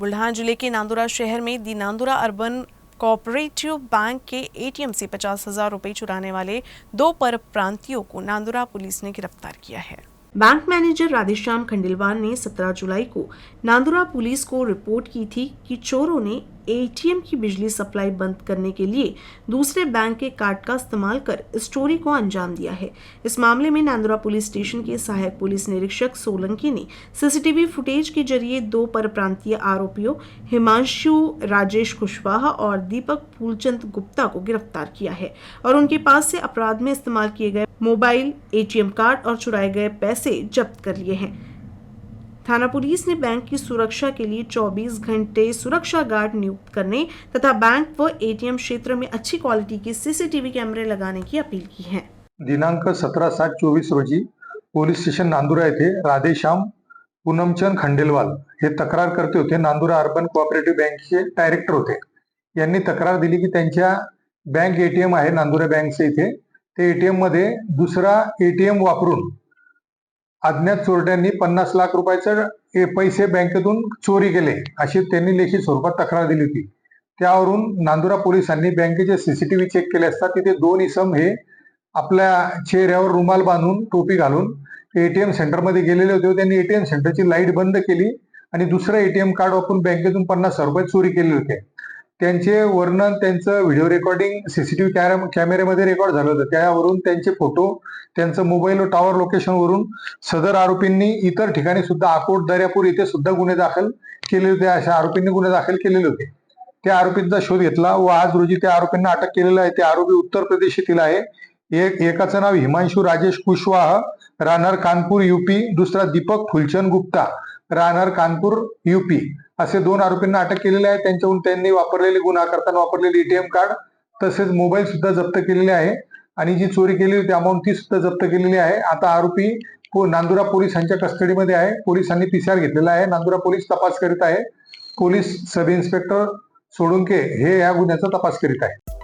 बुल्ढाना जिले के नांदुरा शहर में दी नांदुरा अर्बन कोऑपरेटिव बैंक के एटीएम से 50,000 रुपए चुराने वाले 2 परप्रांतियों को नांदुरा पुलिस ने गिरफ्तार किया है। बैंक मैनेजर राधेश्याम खंडेलवाल ने 17 जुलाई को नांदुरा पुलिस को रिपोर्ट की थी कि चोरों ने एटीएम की बिजली सप्लाई बंद करने के लिए दूसरे बैंक के कार्ड का इस्तेमाल कर इस चोरी को अंजाम दिया है। इस मामले में नांदुरा पुलिस स्टेशन के सहायक पुलिस निरीक्षक सोलंकी ने सीसीटीवी फुटेज के जरिए 2 परप्रांतीय आरोपियों हिमांशु राजेश कुशवाहा और दीपक फूलचंद गुप्ता को गिरफ्तार किया है और उनके पास से अपराध में इस्तेमाल किए गए मोबाइल, एटीएम कार्ड और चुराए गए पैसे जब्त कर लिए हैं। थाना पुलिस ने बैंक की सुरक्षा के लिए 24 घंटे सुरक्षा गार्ड नियुक्त करने तथा बैंक व एटीएम क्षेत्र में अच्छी क्वालिटी के सीसीटीवी कैमरे लगाने की अपील की है। दिनांक 17/7/24 रोजी पोलीस स्टेशन नांदुरा येथे राधेश्याम पूनमचंद खंडेलवाल हे तक्रार करते होते। नांदुरा अर्बन कोऑपरेटिव्ह बँकेचे डायरेक्टर होते। यांनी तक्रार दिली की त्यांच्या बँक एटीएम आहे नांदुरा बँकचे इथे, ते एटीएम मध्ये दुसरा एटीएम वापरून अज्ञात चोरट्यांनी 50 लाख रुपयाचे पैसे बँकेतून चोरी केले अशी त्यांनी लेखी स्वरूपात तक्रार दिली होती। त्यावरून नांदुरा पोलिसांनी बँकेचे सीसीटीव्ही चेक केले असता तिथे 2 इसम हे आपल्या चेहऱ्यावर रुमाल बांधून टोपी घालून एटीएम सेंटर मध्ये गेलेले होते। त्यांनी एटीएम सेंटरची लाईट बंद केली आणि दुसरं एटीएम कार्ड वापरून बँकेतून 50,000 रुपये चोरी केले होते। त्यांचे वर्णन, त्यांचं व्हिडिओ रेकॉर्डिंग सीसीटीव्ही कॅमेऱ्यामध्ये रेकॉर्ड झालं होतं। त्यावरून त्यांचे फोटो, त्यांचं मोबाईल व टॉवर लोकेशन वरून सदर आरोपींनी इतर ठिकाणी सुद्धा अकोट, दर्यापूर इथे सुद्धा गुन्हे दाखल केले होते। अशा आरोपींनी गुन्हे दाखल केलेले होते। त्या आरोपींचा शोध घेतला व आज रोजी त्या आरोपींना अटक केलेलं आहे। ते आरोपी उत्तर प्रदेश येथील आहे। एकाचं नाव हिमांशु राजेश कुशवाहा, राहणार कानपूर यूपी, दुसरा दीपक फुलचंद गुप्ता, राहणार कानपूर यूपी, असे 2 आरोपींना अटक केलेले आहे। त्यांच्याहून त्यांनी वापरलेले गुन्हा करताना वापरलेले एटीएम कार्ड तसेच मोबाईल सुद्धा जप्त केलेले आहे आणि जी चोरी केली होती अमाऊंट ती सुद्धा जप्त केलेली आहे। आता आरोपी नांदुरा पोलिसांच्या कस्टडीमध्ये आहे। पोलिसांनी पीसीआर घेतलेला आहे। नांदुरा पोलीस तपास करीत आहे। पोलीस सब इन्स्पेक्टर सोळुंके हे या गुन्ह्याचा तपास करीत आहे।